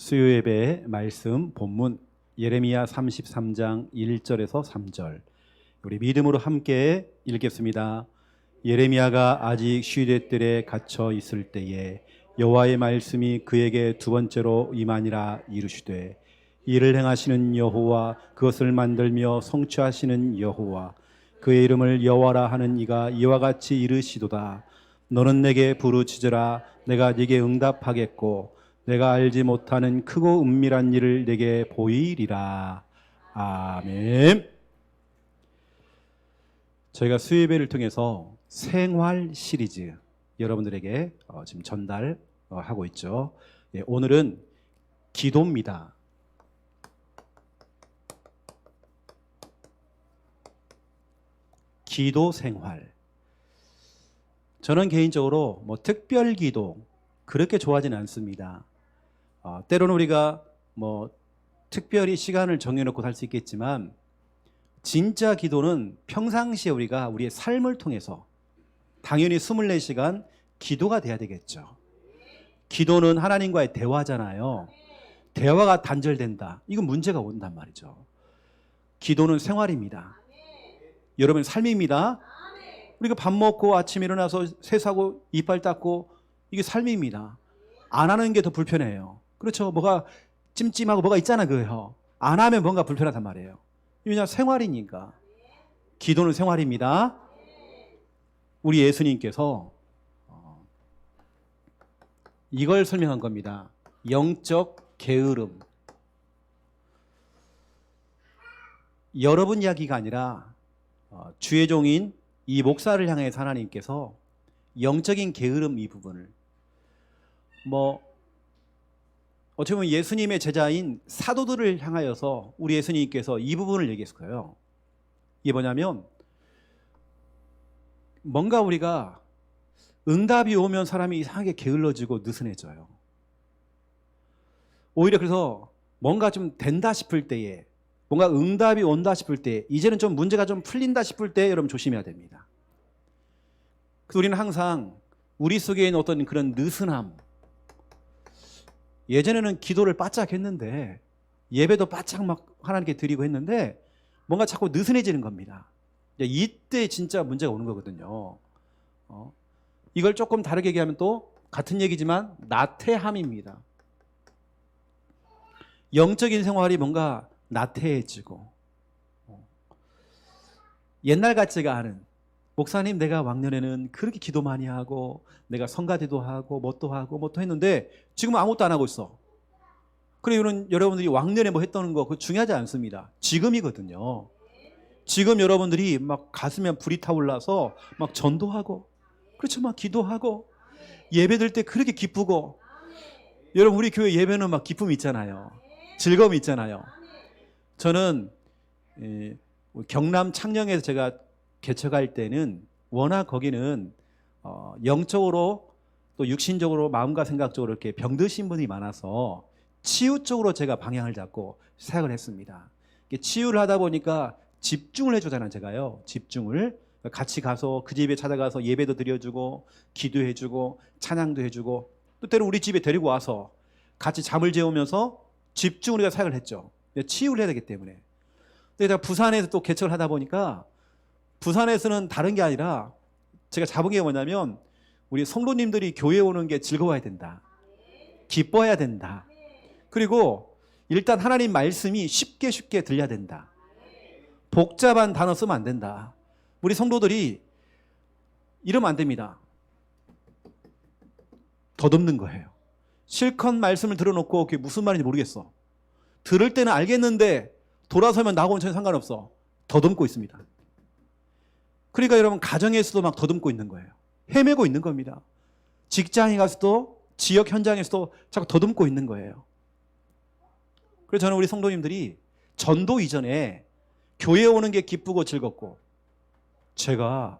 수요예배 말씀 본문 예레미야 33장 1절에서 3절 우리 믿음으로 함께 읽겠습니다. 예레미야가 아직 시대들에 갇혀 있을 때에 여호와의 말씀이 그에게 두 번째로 임하니라. 이르시되 이를 행하시는 여호와, 그것을 만들며 성취하시는 여호와, 그의 이름을 여호와라 하는 이가 이와 같이 이르시도다. 너는 내게 부르짖으라. 내가 네게 응답하겠고 내가 알지 못하는 크고 은밀한 일을 내게 보이리라. 아멘. 저희가 수요예배를 통해서 생활 시리즈 여러분들에게 지금 전달하고 있죠. 오늘은 기도입니다. 기도 생활. 저는 개인적으로 특별 기도 그렇게 좋아하지는 않습니다. 때로는 우리가 특별히 시간을 정해놓고 살 수 있겠지만 진짜 기도는 평상시에 우리가 우리의 삶을 통해서 당연히 24시간 기도가 돼야 되겠죠. 기도는 하나님과의 대화잖아요. 대화가 단절된다. 이건 문제가 온단 말이죠. 기도는 생활입니다. 여러분 삶입니다. 우리가 밥 먹고 아침에 일어나서 세수하고 이빨 닦고 이게 삶입니다. 안 하는 게 더 불편해요. 그렇죠. 뭐가 찜찜하고 뭐가 있잖아 그요. 안 하면 뭔가 불편하단 말이에요. 왜냐 생활이니까. 기도는 생활입니다. 우리 예수님께서 이걸 설명한 겁니다. 영적 게으름. 여러분 이야기가 아니라 주의 종인 이 목사를 향해서 하나님께서 영적인 게으름 이 부분을 어떻게 보면 예수님의 제자인 사도들을 향하여서 우리 예수님께서 이 부분을 얘기했을 거예요. 이게 뭐냐면 뭔가 우리가 응답이 오면 사람이 이상하게 게을러지고 느슨해져요. 오히려 그래서 뭔가 좀 된다 싶을 때에 뭔가 응답이 온다 싶을 때 이제는 좀 문제가 좀 풀린다 싶을 때 여러분 조심해야 됩니다. 그래서 우리는 항상 우리 속에 있는 어떤 그런 느슨함, 예전에는 기도를 바짝 했는데 예배도 바짝 막 하나님께 드리고 했는데 뭔가 자꾸 느슨해지는 겁니다. 이때 진짜 문제가 오는 거거든요. 이걸 조금 다르게 얘기하면 또 같은 얘기지만 나태함입니다. 영적인 생활이 뭔가 나태해지고 옛날 같지가 않은 목사님 내가 왕년에는 그렇게 기도 많이 하고 내가 성가대도 하고 뭣도 하고 뭣도 했는데 지금은 아무것도 안 하고 있어. 그래 여러분들이 왕년에 뭐 했다는 거 그거 중요하지 않습니다. 지금이거든요. 지금 여러분들이 막 가슴에 불이 타올라서 막 전도하고 그렇죠. 막 기도하고 예배들 때 그렇게 기쁘고 여러분 우리 교회 예배는 막 기쁨이 있잖아요. 즐거움이 있잖아요. 저는 경남 창녕에서 제가 개척할 때는 워낙 거기는 영적으로 또 육신적으로 마음과 생각적으로 이렇게 병드신 분이 많아서 치유 쪽으로 제가 방향을 잡고 사역을 했습니다. 치유를 하다 보니까 집중을 해주잖아요. 제가요. 집중을 같이 가서 그 집에 찾아가서 예배도 드려주고 기도해주고 찬양도 해주고 또 때로 우리 집에 데리고 와서 같이 잠을 재우면서 집중을 해서 사역을 했죠. 치유를 해야 되기 때문에. 근데 제가 부산에서 또 개척을 하다 보니까 부산에서는 다른 게 아니라 제가 잡은 게 뭐냐면 우리 성도님들이 교회에 오는 게 즐거워야 된다. 기뻐해야 된다. 그리고 일단 하나님 말씀이 쉽게 들려야 된다. 복잡한 단어 쓰면 안 된다. 우리 성도들이 이러면 안 됩니다. 더듬는 거예요. 실컷 말씀을 들어놓고 그게 무슨 말인지 모르겠어. 들을 때는 알겠는데 돌아서면 나하고는 전혀 상관없어. 더듬고 있습니다. 그러니까 여러분 가정에서도 막 더듬고 있는 거예요. 헤매고 있는 겁니다. 직장에 가서도 지역 현장에서도 자꾸 더듬고 있는 거예요. 그래서 저는 우리 성도님들이 전도 이전에 교회에 오는 게 기쁘고 즐겁고 제가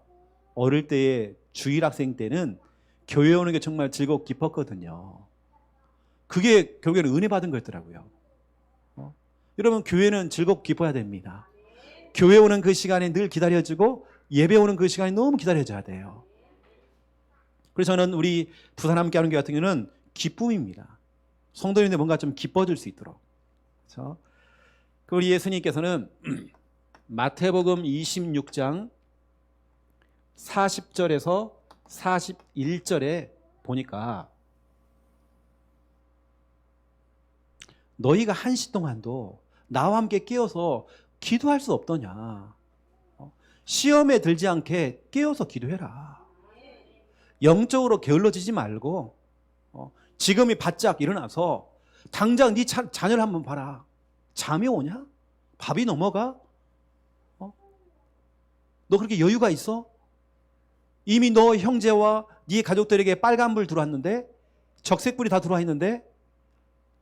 어릴 때에 주일 학생 때는 교회에 오는 게 정말 즐겁고 기뻤거든요. 그게 결국에는 은혜 받은 거였더라고요. 여러분 교회는 즐겁고 기뻐야 됩니다. 교회 오는 그 시간이 늘 기다려지고 예배 오는 그 시간이 너무 기다려져야 돼요. 그래서 저는 우리 부산 함께 하는 교회 같은 경우는 기쁨입니다. 성도님들 뭔가 좀 기뻐질 수 있도록. 그렇죠? 우리 예수님께서는 마태복음 26장 40절에서 41절에 보니까 너희가 한시 동안도 나와 함께 깨어서 기도할 수 없더냐. 시험에 들지 않게 깨어서 기도해라. 영적으로 게을러지지 말고 지금이 바짝 일어나서 당장 네 자녀를 한번 봐라. 잠이 오냐? 밥이 넘어가? 너 그렇게 여유가 있어? 이미 너 형제와 네 가족들에게 빨간불 들어왔는데, 적색불이 다 들어와 있는데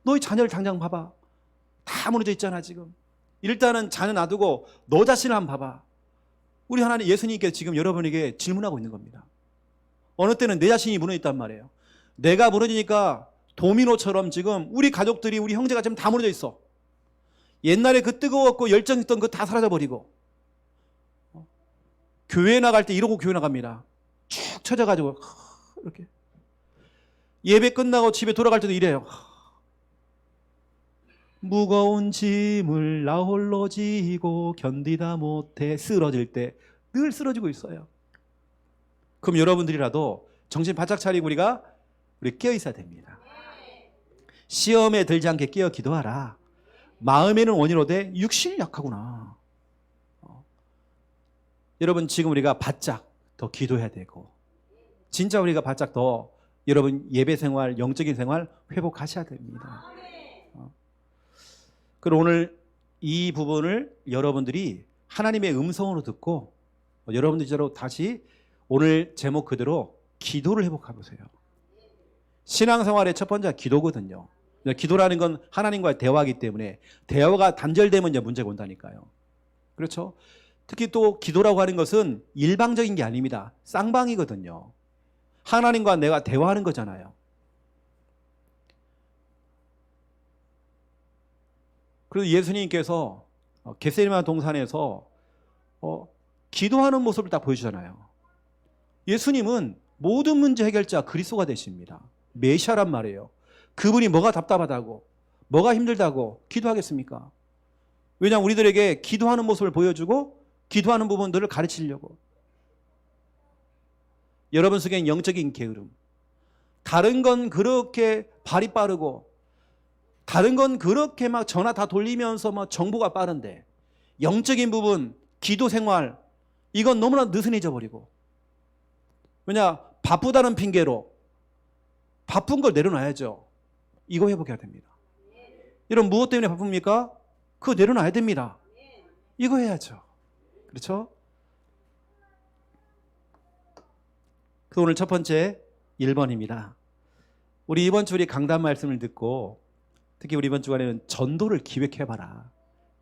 너희 자녀를 당장 봐봐. 다 무너져 있잖아 지금. 일단은 자녀 놔두고 너 자신을 한번 봐봐. 우리 하나님 예수님께서 지금 여러분에게 질문하고 있는 겁니다. 어느 때는 내 자신이 무너져 있단 말이에요. 내가 무너지니까 도미노처럼 지금 우리 가족들이, 우리 형제가 지금 다 무너져 있어. 옛날에 그 뜨거웠고 열정 있던 그 다 사라져버리고, 교회 나갈 때 이러고 교회 나갑니다. 축 처져가지고 이렇게. 예배 끝나고 집에 돌아갈 때도 이래요. 무거운 짐을 나 홀로 지고 견디다 못해 쓰러질 때 늘 쓰러지고 있어요. 그럼 여러분들이라도 정신 바짝 차리고 우리 깨어 있어야 됩니다. 시험에 들지 않게 깨어 기도하라. 마음에는 원이로되 육신이 약하구나. 여러분 지금 우리가 바짝 더 기도해야 되고, 진짜 우리가 바짝 더 여러분 예배 생활, 영적인 생활 회복하셔야 됩니다. 그리고 오늘 이 부분을 여러분들이 하나님의 음성으로 듣고 여러분들처럼 다시 오늘 제목 그대로 기도를 회복해 보세요. 신앙생활의 첫 번째가 기도거든요. 기도라는 건 하나님과의 대화이기 때문에 대화가 단절되면 이제 문제가 온다니까요. 그렇죠? 특히 또 기도라고 하는 것은 일방적인 게 아닙니다. 쌍방이거든요. 하나님과 내가 대화하는 거잖아요. 그래서 예수님께서 겟세마네 동산에서 기도하는 모습을 딱 보여주잖아요. 예수님은 모든 문제 해결자 그리스도가 되십니다. 메시아란 말이에요. 그분이 뭐가 답답하다고, 뭐가 힘들다고 기도하겠습니까? 왜냐하면 우리들에게 기도하는 모습을 보여주고 기도하는 부분들을 가르치려고. 여러분 속엔 영적인 게으름, 다른 건 그렇게 발이 빠르고, 다른 건 그렇게 막 전화 다 돌리면서 막 정보가 빠른데, 영적인 부분, 기도 생활, 이건 너무나 느슨해져 버리고. 왜냐? 바쁘다는 핑계로 바쁜 걸 내려놔야죠. 이거 회복해야 됩니다. 이런 무엇 때문에 바쁩니까? 그거 내려놔야 됩니다. 이거 해야죠. 그렇죠? 그 오늘 첫 번째 1번입니다. 우리 이번 주 우리 강단 말씀을 듣고 특히 우리 이번 주간에는 전도를 기획해봐라.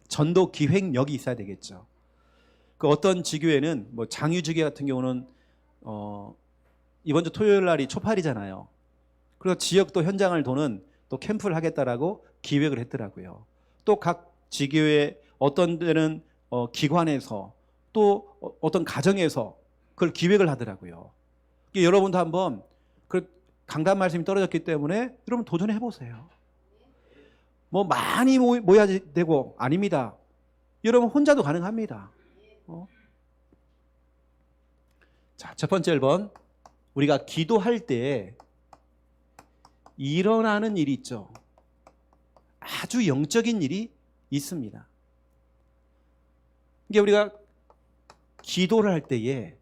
전도 기획력이 있어야 되겠죠. 그 어떤 지교회는 뭐 장유지교 같은 경우는 이번 주 토요일 날이 초팔이잖아요. 그래서 지역도 현장을 도는 또 캠프를 하겠다라고 기획을 했더라고요. 또 각 지교회 어떤 데는 기관에서 또 어떤 가정에서 그걸 기획을 하더라고요. 여러분도 한번 그 강단 말씀이 떨어졌기 때문에 여러분 도전해 보세요. 뭐 많이 모여야 되고 아닙니다. 여러분 혼자도 가능합니다. 자, 첫 번째 1번. 우리가 기도할 때 일어나는 일이 있죠. 아주 영적인 일이 있습니다. 이게 우리가 기도를 할 때에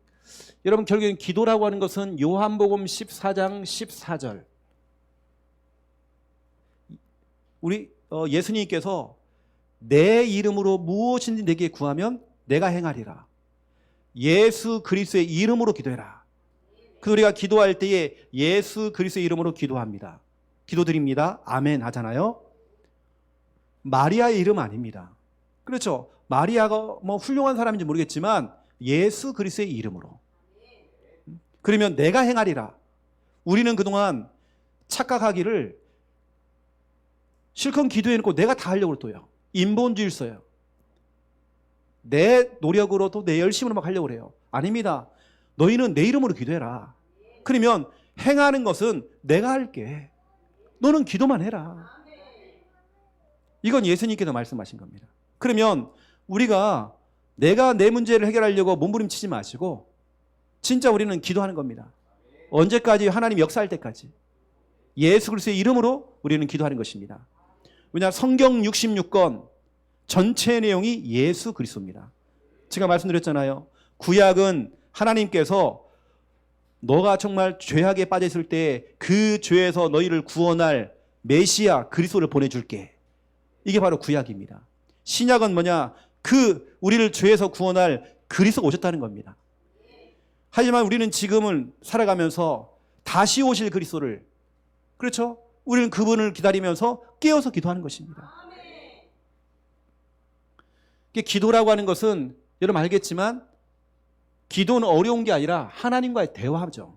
여러분 결국엔 기도라고 하는 것은 요한복음 14장 14절 우리 예수님께서 내 이름으로 무엇인지 내게 구하면 내가 행하리라. 예수 그리스도의 이름으로 기도해라. 그 우리가 기도할 때에 예수 그리스도의 이름으로 기도합니다. 기도드립니다. 아멘 하잖아요. 마리아의 이름 아닙니다. 그렇죠. 마리아가 뭐 훌륭한 사람인지 모르겠지만 예수 그리스도의 이름으로. 그러면 내가 행하리라. 우리는 그동안 착각하기를 실컷 기도해놓고 내가 다 하려고 또요. 인본주의였어요. 내 노력으로 또 내 열심으로 막 하려고 그래요. 아닙니다. 너희는 내 이름으로 기도해라. 그러면 행하는 것은 내가 할게. 너는 기도만 해라. 이건 예수님께서 말씀하신 겁니다. 그러면 우리가 내가 내 문제를 해결하려고 몸부림치지 마시고 진짜 우리는 기도하는 겁니다. 언제까지? 하나님 역사할 때까지. 예수 그리스도의 이름으로 우리는 기도하는 것입니다. 왜냐, 성경 66권 전체 내용이 예수 그리스도입니다. 제가 말씀드렸잖아요. 구약은 하나님께서 너가 정말 죄악에 빠졌을 때 그 죄에서 너희를 구원할 메시아 그리스도를 보내줄게. 이게 바로 구약입니다. 신약은 뭐냐? 우리를 죄에서 구원할 그리스도가 오셨다는 겁니다. 하지만 우리는 지금은 살아가면서 다시 오실 그리스도를, 그렇죠? 우리는 그분을 기다리면서 깨어서 기도하는 것입니다. 기도라고 하는 것은 여러분 알겠지만 기도는 어려운 게 아니라 하나님과의 대화죠.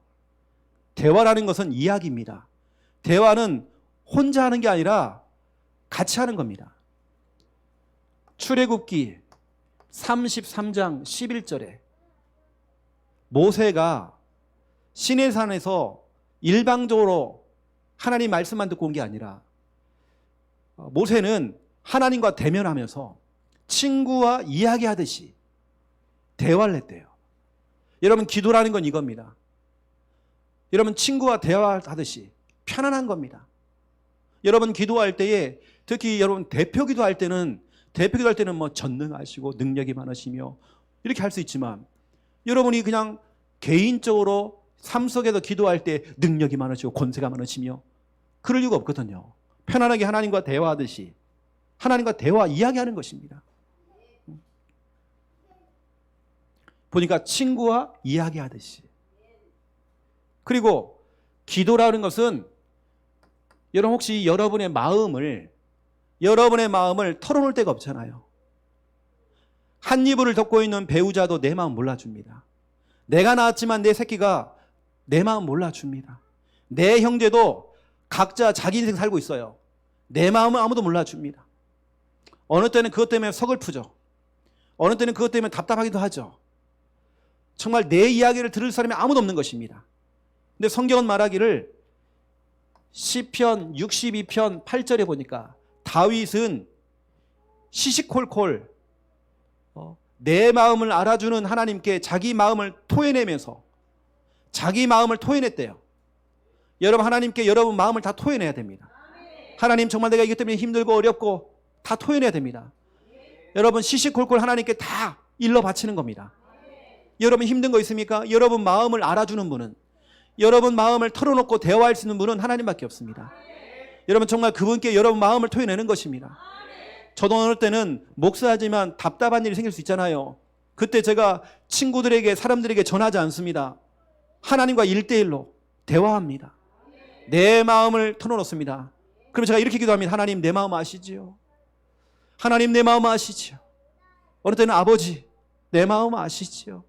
대화라는 것은 이야기입니다. 대화는 혼자 하는 게 아니라 같이 하는 겁니다. 출애굽기 33장 11절에 모세가 시내산에서 일방적으로 하나님 말씀만 듣고 온 게 아니라 모세는 하나님과 대면하면서 친구와 이야기하듯이 대화를 했대요. 여러분, 기도라는 건 이겁니다. 여러분, 친구와 대화하듯이 편안한 겁니다. 여러분, 기도할 때에 특히 여러분 대표 기도할 때는 뭐 전능하시고 능력이 많으시며 이렇게 할 수 있지만 여러분이 그냥 개인적으로 삶 속에서 기도할 때 능력이 많으시고 권세가 많으시며 그럴 이유가 없거든요. 편안하게 하나님과 대화하듯이 하나님과 대화 이야기하는 것입니다. 보니까 친구와 이야기하듯이. 그리고 기도라는 것은 여러분 혹시 여러분의 마음을 털어놓을 데가 없잖아요. 한 이불을 덮고 있는 배우자도 내 마음 몰라줍니다. 내가 낳았지만 내 새끼가 내 마음 몰라줍니다. 내 형제도 각자 자기 인생 살고 있어요. 내 마음은 아무도 몰라줍니다. 어느 때는 그것 때문에 서글프죠. 어느 때는 그것 때문에 답답하기도 하죠. 정말 내 이야기를 들을 사람이 아무도 없는 것입니다. 근데 성경은 말하기를 시편 62편 8절에 보니까 다윗은 시시콜콜 내 마음을 알아주는 하나님께 자기 마음을 토해내면서 자기 마음을 토해냈대요. 여러분, 하나님께 여러분 마음을 다 토해내야 됩니다. 하나님, 정말 내가 이것 때문에 힘들고 어렵고 다 토해내야 됩니다. 여러분, 시시콜콜 하나님께 다 일러 바치는 겁니다. 여러분 힘든 거 있습니까? 여러분 마음을 알아주는 분은, 여러분 마음을 털어놓고 대화할 수 있는 분은 하나님밖에 없습니다. 여러분 정말 그분께 여러분 마음을 토해내는 것입니다. 저도 어느 때는 목사지만 답답한 일이 생길 수 있잖아요. 그때 제가 친구들에게, 사람들에게 전하지 않습니다. 하나님과 1대1로 대화합니다. 내 마음을 털어놓습니다. 그럼 제가 이렇게 기도합니다. 하나님, 내 마음 아시지요? 하나님, 내 마음 아시지요? 어느 때는 아버지, 내 마음 아시지요?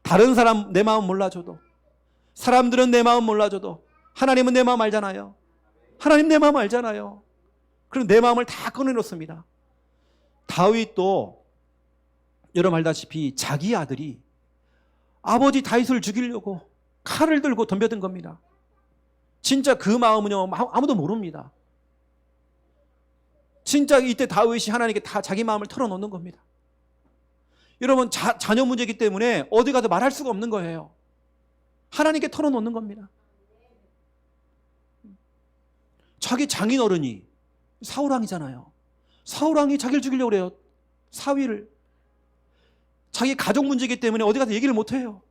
다른 사람 내 마음 몰라줘도, 사람들은 내 마음 몰라줘도 하나님은 내 마음 알잖아요. 하나님 내 마음 알잖아요. 그럼 내 마음을 다 꺼내놓습니다. 다윗도 여러분 알다시피 자기 아들이 아버지 다윗을 죽이려고 칼을 들고 덤벼든 겁니다. 진짜 그 마음은요 아무도 모릅니다. 진짜 이때 다윗이 하나님께 다 자기 마음을 털어놓는 겁니다. 여러분 자녀 문제이기 때문에 어디 가서 말할 수가 없는 거예요. 하나님께 털어놓는 겁니다. 자기 장인어른이 사울왕이잖아요. 사울왕이 자기를 죽이려고 그래요. 사위를. 자기 가족 문제이기 때문에 어디 가서 얘기를 못해요.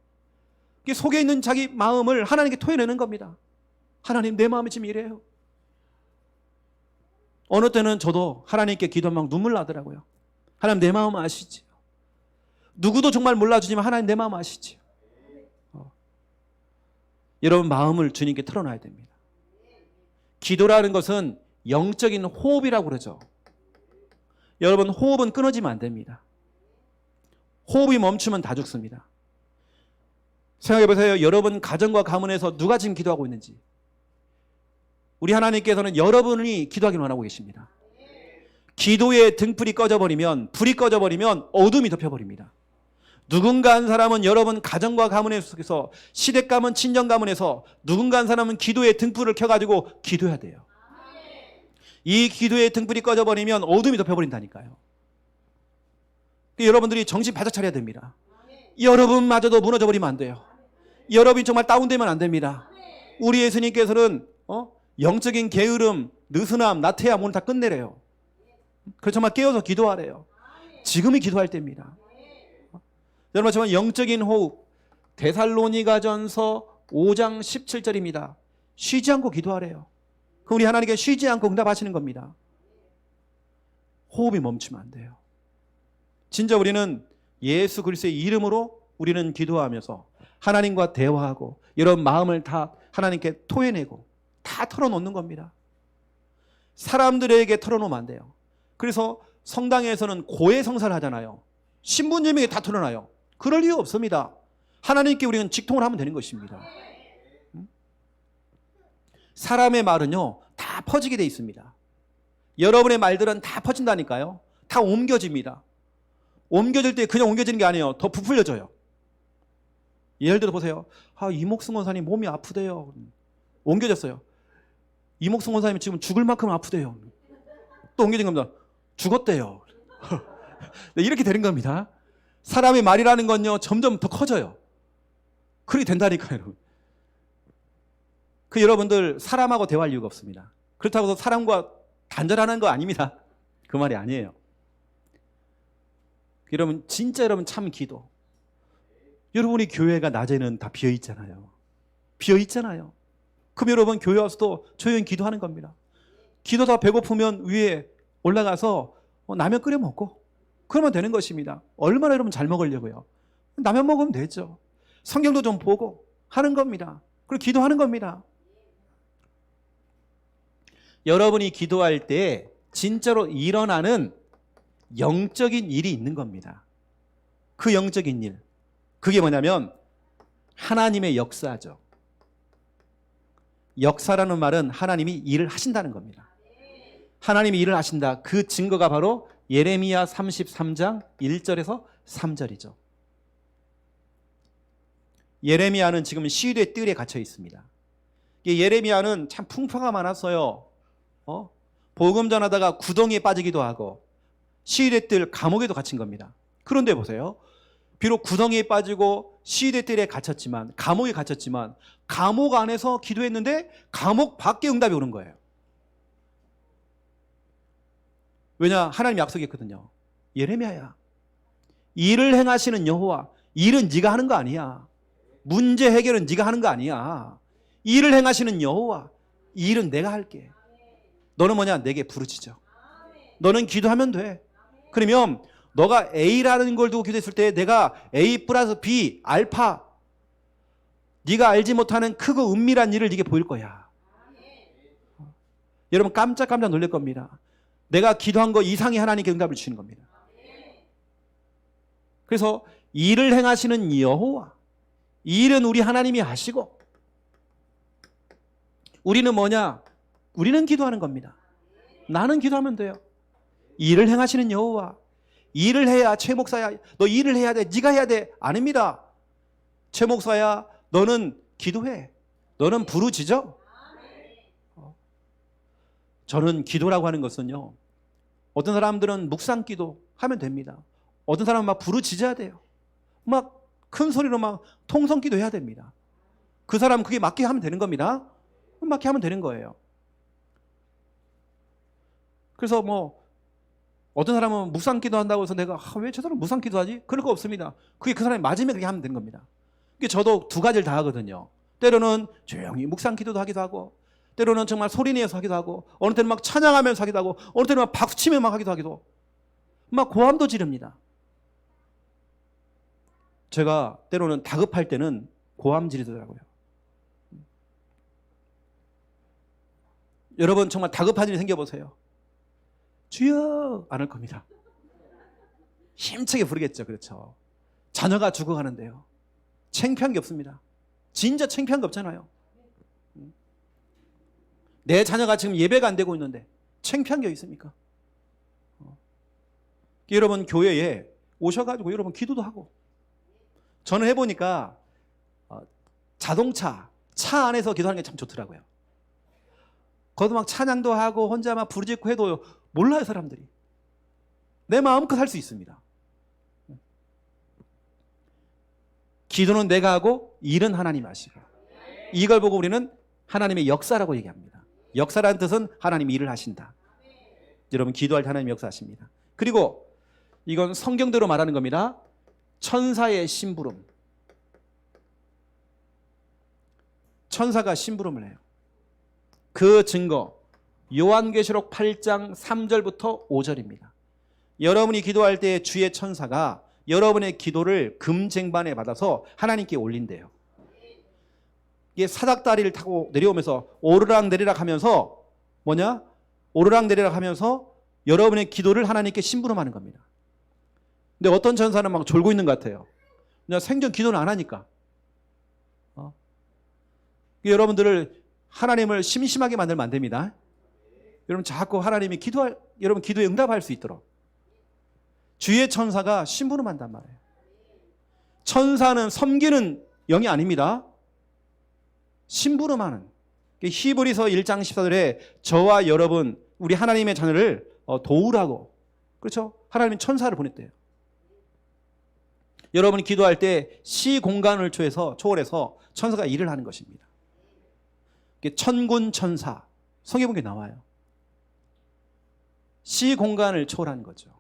속에 있는 자기 마음을 하나님께 토해내는 겁니다. 하나님, 내 마음이 지금 이래요. 어느 때는 저도 하나님께 기도하면 눈물 나더라고요. 하나님, 내 마음 아시지요? 누구도 정말 몰라주지만 하나님 내 마음 아시지요? 여러분 마음을 주님께 털어놔야 됩니다. 기도라는 것은 영적인 호흡이라고 그러죠. 여러분 호흡은 끊어지면 안 됩니다. 호흡이 멈추면 다 죽습니다. 생각해 보세요. 여러분 가정과 가문에서 누가 지금 기도하고 있는지. 우리 하나님께서는 여러분이 기도하기를 원하고 계십니다. 기도의 등불이 꺼져버리면, 불이 꺼져버리면 어둠이 덮여버립니다. 누군가 한 사람은 여러분 가정과 가문에 속에서, 시댁 가문, 친정 가문에서 누군가 한 사람은 기도의 등불을 켜가지고 기도해야 돼요. 이 기도의 등불이 꺼져버리면 어둠이 덮여버린다니까요. 여러분들이 정신 바짝 차려야 됩니다. 여러분마저도 무너져버리면 안 돼요. 여러분이 정말 다운되면 안 됩니다. 우리 예수님께서는 영적인 게으름, 느슨함, 나태함 오늘 다 끝내래요. 그래서 정말 깨어서 기도하래요. 지금이 기도할 때입니다. 여러분 정말 영적인 호흡, 데살로니가전서 5장 17절입니다. 쉬지 않고 기도하래요. 그럼 우리 하나님께 쉬지 않고 응답하시는 겁니다. 호흡이 멈추면 안 돼요. 진짜 우리는 예수 그리스도의 이름으로 우리는 기도하면서 하나님과 대화하고 이런 마음을 다 하나님께 토해내고 다 털어놓는 겁니다. 사람들에게 털어놓으면 안 돼요. 그래서 성당에서는 고해성사를 하잖아요. 신부님에게 다 털어놔요. 그럴 이유 없습니다. 하나님께 우리는 직통을 하면 되는 것입니다. 사람의 말은요 다 퍼지게 돼 있습니다. 여러분의 말들은 다 퍼진다니까요. 다 옮겨집니다. 옮겨질 때 그냥 옮겨지는 게 아니에요. 더 부풀려져요. 예를 들어 보세요. 이목승 원사님 몸이 아프대요. 옮겨졌어요. 이목승 원사님 지금 죽을 만큼 아프대요. 또 옮겨진 겁니다. 죽었대요. 이렇게 되는 겁니다. 사람의 말이라는 건요 점점 더 커져요. 그렇게 된다니까요, 여러분. 여러분들 사람하고 대화할 이유가 없습니다. 그렇다고 해서 사람과 단절하는 거 아닙니다. 그 말이 아니에요. 여러분 진짜 여러분 참 기도. 여러분이 교회가 낮에는 다 비어 있잖아요. 비어 있잖아요. 그럼 여러분 교회 와서도 조용히 기도하는 겁니다. 기도다 배고프면 위에 올라가서 라면 끓여 먹고 그러면 되는 것입니다. 얼마나 여러분 잘 먹으려고요. 라면 먹으면 되죠. 성경도 좀 보고 하는 겁니다. 그리고 기도하는 겁니다. 여러분이 기도할 때 진짜로 일어나는 영적인 일이 있는 겁니다. 그 영적인 일, 그게 뭐냐면 하나님의 역사죠. 역사라는 말은 하나님이 일을 하신다는 겁니다. 하나님이 일을 하신다. 그 증거가 바로 예레미야 33장 1절에서 3절이죠. 예레미야는 지금 시위대 뜰에 갇혀 있습니다. 예레미야는 참 풍파가 많았어요. 복음 전하다가 구덩이에 빠지기도 하고 시위대 뜰 감옥에도 갇힌 겁니다. 그런데 보세요. 비록 구덩이에 빠지고 시위대 뜰에 갇혔지만, 감옥에 갇혔지만 감옥 안에서 기도했는데 감옥 밖에 응답이 오는 거예요. 왜냐? 하나님 약속했거든요. 예레미야야, 일을 행하시는 여호와, 일은 네가 하는 거 아니야. 문제 해결은 네가 하는 거 아니야. 일을 행하시는 여호와, 일은 내가 할게. 너는 뭐냐? 내게 부르짖어. 너는 기도하면 돼. 그러면 너가 A라는 걸 두고 기도했을 때 내가 A 플러스 B, 알파, 네가 알지 못하는 크고 은밀한 일을 네게 보일 거야. 여러분 깜짝깜짝 놀랄 겁니다. 내가 기도한 거 이상의 하나님께 응답을 주시는 겁니다. 그래서 일을 행하시는 여호와, 일은 우리 하나님이 하시고 우리는 뭐냐? 우리는 기도하는 겁니다. 나는 기도하면 돼요. 일을 행하시는 여호와, 일을 해야 최 목사야, 너 일을 해야 돼, 네가 해야 돼. 아닙니다. 최 목사야, 너는 기도해. 너는 부르짖어. 저는 기도라고 하는 것은요, 어떤 사람들은 묵상기도 하면 됩니다. 어떤 사람은 막 부르짖어야 돼요. 막 큰 소리로 막 통성기도 해야 됩니다. 그 사람은 그게 맞게 하면 되는 겁니다. 맞게 하면 되는 거예요. 그래서 어떤 사람은 묵상기도 한다고 해서 내가 왜 저 사람 묵상기도 하지? 그럴 거 없습니다. 그게 그 사람이 맞으면 그렇게 하면 되는 겁니다. 저도 두 가지를 다 하거든요. 때로는 조용히 묵상기도도 하기도 하고, 때로는 정말 소리내서 하기도 하고, 어느 때는 막 찬양하면서 하기도 하고, 어느 때는 막 박수치며 막 하기도 하기도, 막 고함도 지릅니다. 제가 때로는 다급할 때는 고함 지르더라고요. 여러분 정말 다급한 일이 생겨보세요. 주여 안 할 겁니다. 힘차게 부르겠죠. 그렇죠. 자녀가 죽어가는데요. 창피한 게 없습니다. 진짜 창피한 게 없잖아요. 내 자녀가 지금 예배가 안 되고 있는데 창피한 게 있습니까? 여러분 교회에 오셔가지고 여러분 기도도 하고 저는 해보니까 자동차, 차 안에서 기도하는 게 참 좋더라고요. 거기서 막 찬양도 하고 혼자 막 부르짖고 해도 몰라요, 사람들이. 내 마음껏 할 수 있습니다. 기도는 내가 하고 일은 하나님 하시고, 이걸 보고 우리는 하나님의 역사라고 얘기합니다. 역사라는 뜻은 하나님이 일을 하신다. 여러분, 기도할 때 하나님이 역사하십니다. 그리고 이건 성경대로 말하는 겁니다. 천사의 심부름. 천사가 심부름을 해요. 그 증거 요한계시록 8장 3절부터 5절입니다. 여러분이 기도할 때 주의 천사가 여러분의 기도를 금쟁반에 받아서 하나님께 올린대요. 이게 사닥다리를 타고 내려오면서 오르락 내리락 하면서 오르락 내리락 하면서 여러분의 기도를 하나님께 심부름하는 겁니다. 근데 어떤 천사는 막 졸고 있는 것 같아요. 그냥 생전 기도는 안 하니까. 여러분들을 하나님을 심심하게 만들면 안 됩니다. 여러분 자꾸 하나님이 여러분 기도에 응답할 수 있도록 주의 천사가 심부름한단 말이에요. 천사는 섬기는 영이 아닙니다. 심부름하는. 히브리서 1장 14절에 저와 여러분 우리 하나님의 자녀를 도우라고, 그렇죠? 하나님은 천사를 보냈대요. 여러분이 기도할 때 시공간을 초월해서 천사가 일을 하는 것입니다. 천군 천사, 성경에 보면 나와요. 시공간을 초월하는 거죠.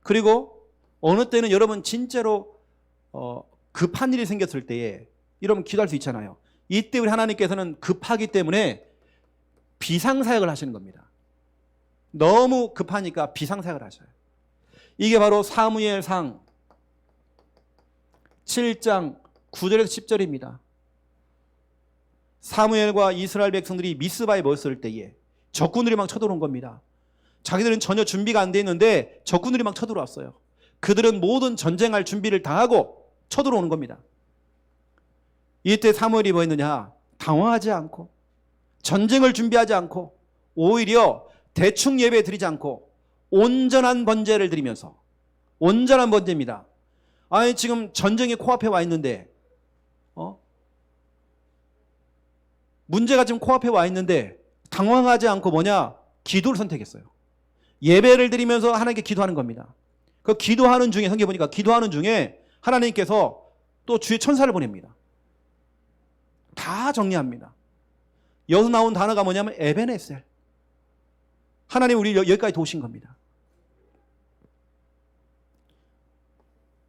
그리고 어느 때는 여러분 진짜로 급한 일이 생겼을 때에 여러분 기도할 수 있잖아요. 이때 우리 하나님께서는 급하기 때문에 비상사역을 하시는 겁니다. 너무 급하니까 비상사역을 하셔요. 이게 바로 사무엘상 7장 9절에서 10절입니다. 사무엘과 이스라엘 백성들이 미스바에 모였을 때에 적군들이 막 쳐들어온 겁니다. 자기들은 전혀 준비가 안 돼 있는데 적군들이 막 쳐들어왔어요. 그들은 모든 전쟁할 준비를 다 하고 쳐들어오는 겁니다. 이때 사무엘이 뭐 했느냐? 당황하지 않고 전쟁을 준비하지 않고 오히려 대충 예배 드리지 않고 온전한 번제를 드리면서, 온전한 번제입니다. 아니 지금 전쟁이 코앞에 와 있는데 문제가 지금 코앞에 와 있는데 당황하지 않고 기도를 선택했어요. 예배를 드리면서 하나님께 기도하는 겁니다. 그 기도하는 중에, 성경에 보니까 기도하는 중에 하나님께서 또 주의 천사를 보냅니다. 다 정리합니다. 여기서 나온 단어가 뭐냐면 에베네셀. 하나님 우리 여기까지 도우신 겁니다.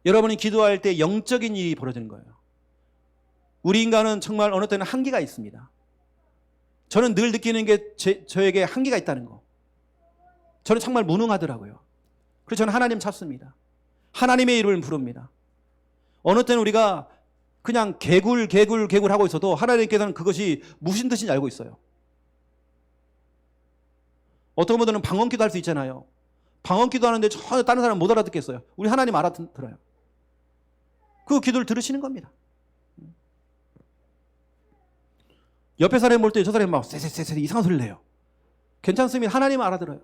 여러분이 기도할 때 영적인 일이 벌어지는 거예요. 우리 인간은 정말 어느 때는 한계가 있습니다. 저는 늘 느끼는 게 저에게 한계가 있다는 거. 저는 정말 무능하더라고요. 그래서 저는 하나님 찾습니다. 하나님의 이름을 부릅니다. 어느 때는 우리가 그냥 개굴 하고 있어도 하나님께서는 그것이 무슨 뜻인지 알고 있어요. 어떤 분들은 방언기도 할 수 있잖아요. 방언기도 하는데 전혀 다른 사람 못 알아듣겠어요. 우리 하나님 알아들어요. 그 기도를 들으시는 겁니다. 옆에 사람이 볼 때 저 사람이 막 쎄쎄쎄 이상한 소리를 내요. 괜찮습니다. 하나님은 알아들어요.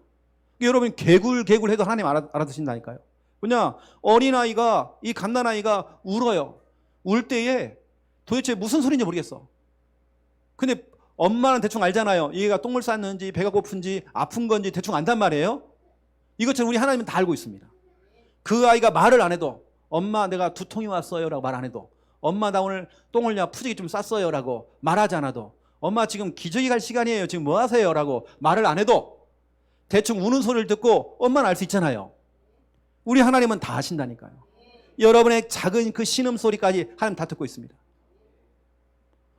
여러분 개굴 해도 하나님 알아듣신다니까요. 뭐냐, 어린아이가, 이 갓난아이가 울어요. 울 때에 도대체 무슨 소리인지 모르겠어. 근데 엄마는 대충 알잖아요. 얘가 똥을 쌌는지 배가 고픈지 아픈 건지 대충 안단 말이에요. 이것처럼 우리 하나님은 다 알고 있습니다. 그 아이가 말을 안 해도 엄마 내가 두통이 왔어요 라고 말 안 해도, 엄마 나 오늘 똥을 푸지기 좀 쌌어요 라고 말하지 않아도, 엄마 지금 기저귀 갈 시간이에요 지금 뭐 하세요 라고 말을 안 해도 대충 우는 소리를 듣고 엄마는 알 수 있잖아요. 우리 하나님은 다 아신다니까요. 여러분의 작은 그 신음소리까지 하나님 다 듣고 있습니다.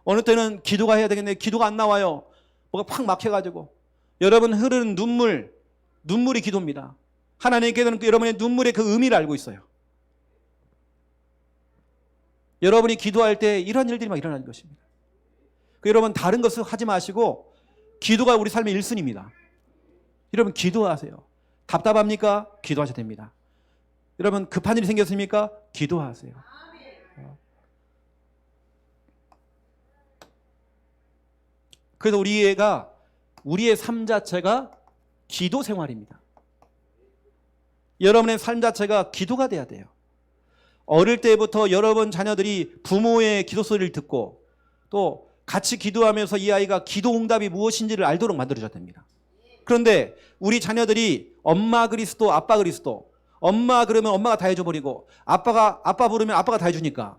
어느 때는 기도가 해야 되겠는데 기도가 안 나와요. 뭐가 팍 막혀가지고 여러분 흐르는 눈물이 기도입니다. 하나님께서는 여러분의 눈물의 그 의미를 알고 있어요. 여러분이 기도할 때 이런 일들이 막 일어나는 것입니다. 여러분 다른 것을 하지 마시고 기도가 우리 삶의 1순위입니다. 여러분 기도하세요. 답답합니까? 기도하셔야 됩니다. 여러분 급한 일이 생겼습니까? 기도하세요. 그래서 우리의 삶 자체가 기도 생활입니다. 여러분의 삶 자체가 기도가 돼야 돼요. 어릴 때부터 여러분 자녀들이 부모의 기도 소리를 듣고 또 같이 기도하면서 이 아이가 기도 응답이 무엇인지를 알도록 만들어줘야 됩니다. 그런데 우리 자녀들이 엄마 그리스도, 아빠 그리스도, 엄마 그러면 엄마가 다 해줘버리고 아빠 부르면 아빠가 다 해주니까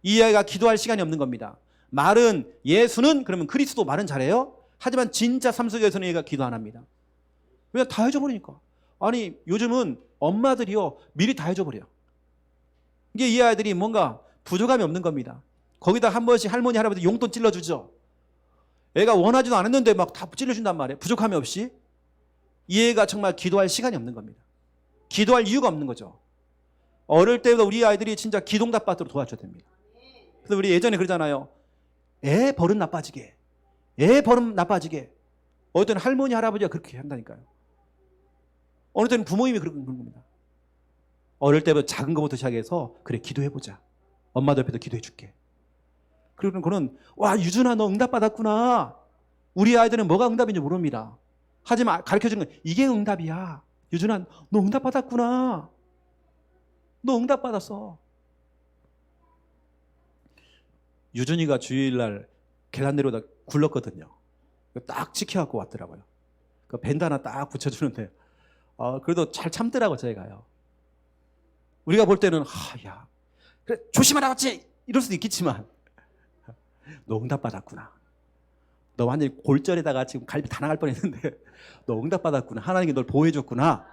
이 아이가 기도할 시간이 없는 겁니다. 말은 예수는 그러면 그리스도 말은 잘해요. 하지만 진짜 삶 속에서는 얘가 기도 안 합니다. 왜? 다 해줘버리니까. 아니 요즘은 엄마들이요 미리 다 해줘버려. 이게 이 아이들이 뭔가 부족함이 없는 겁니다. 거기다 한 번씩 할머니 할아버지 용돈 찔러주죠. 애가 원하지도 않았는데 막 다 찔러준단 말이에요. 부족함이 없이. 이 애가 정말 기도할 시간이 없는 겁니다. 기도할 이유가 없는 거죠. 어릴 때부터 우리 아이들이 진짜 기도응답 받도록 도와줘야 됩니다. 그래서 우리 예전에 그러잖아요. 애 버릇 나빠지게. 애 버릇 나빠지게. 어느 때는 할머니 할아버지가 그렇게 한다니까요. 어느 때는 부모님이 그런 겁니다. 어릴 때부터 작은 것부터 시작해서 그래 기도해보자. 엄마도 옆에서 기도해줄게. 그러면 그는 와 유준아 너 응답 받았구나. 우리 아이들은 뭐가 응답인지 모릅니다. 하지만 가르쳐주는 건 이게 응답이야. 유준아 너 응답 받았구나. 너 응답 받았어. 유준이가 주일날 계단 내려오다 굴렀거든요. 딱 지켜갖고 왔더라고요. 그 밴드 하나 딱 붙여주는데 그래도 잘 참더라고 저희가요. 우리가 볼 때는 야 그래 조심하라 했지 이럴 수도 있겠지만 너 응답 받았구나. 너 완전히 골절에다가 지금 갈비 다 나갈 뻔했는데 너 응답 받았구나. 하나님이 널 보호해줬구나.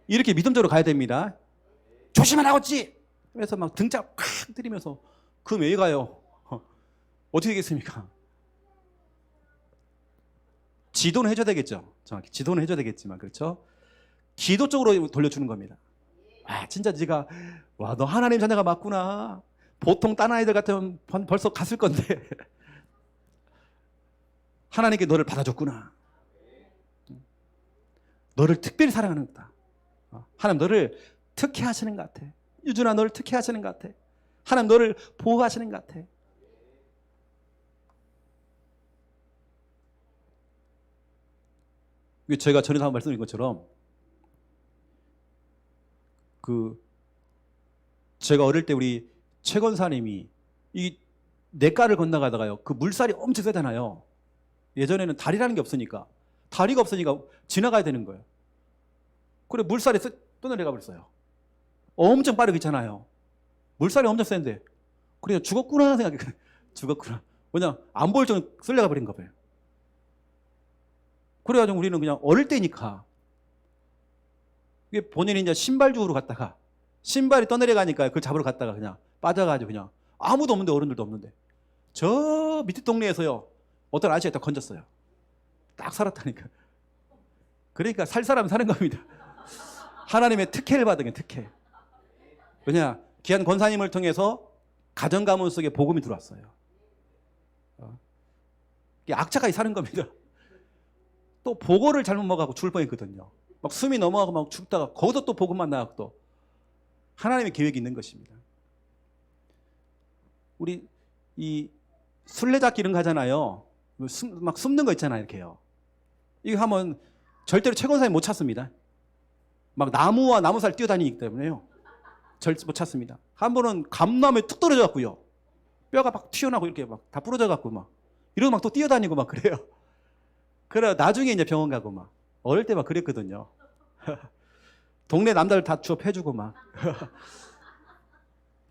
이렇게 믿음적으로 가야 됩니다. 조심하라고 했지. 그래서 막 등짝 콱 때리면서 그 왜 가요? 어떻게 되겠습니까? 지도는 해줘야 되겠죠. 정확히 지도는 해줘야 되겠지만 그렇죠. 기도 쪽으로 돌려주는 겁니다. 와 진짜 네가 와 너 하나님 자녀가 맞구나. 보통 딴 아이들 같으면 벌써 갔을 건데 하나님께 너를 받아줬구나. 너를 특별히 사랑하는 거다. 하나님 너를 특혜하시는 것 같아. 유준아 너를 특혜하시는 것 같아. 하나님 너를 보호하시는 것 같아. 제가 전에도 한번 말씀드린 것처럼 제가 어릴 때 우리 최 권사님이 이 냇가를 건너가다가요 그 물살이 엄청 세잖아요. 예전에는 다리라는 게 없으니까 다리가 없으니까 지나가야 되는 거예요. 그래 물살이 떠내려가 버렸어요. 엄청 빠르게 있잖아요. 물살이 엄청 센데 그래 죽었구나 생각해. 죽었구나. 왜냐 안 보일 정도로 쓸려가 버린 거 봐요. 그래가지고 우리는 그냥 어릴 때니까 이게 본인이 이제 신발주우러 갔다가 신발이 떠내려가니까 그걸 잡으러 갔다가 그냥 빠져가지고 그냥 아무도 없는데 어른들도 없는데 저 밑에 동네에서요 어떤 아저씨가 딱 건졌어요. 딱 살았다니까. 그러니까 살 사람 사는 겁니다. 하나님의 특혜를 받은 게 특혜. 왜냐 귀한 권사님을 통해서 가정 가문 속에 복음이 들어왔어요. 악착같이 사는 겁니다. 또 보고를 잘못 먹어가고 죽을 뻔했거든요. 막 숨이 넘어가고 막 죽다가 거기서 또 복음만 나왔고 또 하나님의 계획이 있는 것입니다. 우리 이 술래잡기 이런 거 하잖아요. 막 숨는 거 있잖아요. 이렇게요. 이거 하면 절대로 최 권사님 못 찾습니다. 막 나무와 나무살 뛰어다니기 때문에요. 절대 못 찾습니다. 한 번은 감나무에 툭 떨어져 갖고요. 뼈가 막 튀어나오고 이렇게 막 다 부러져 갖고 막 이러고 막 또 뛰어다니고 막 그래요. 그래 나중에 이제 병원 가고 막 어릴 때 막 그랬거든요. 동네 남자들 다 취업해주고 막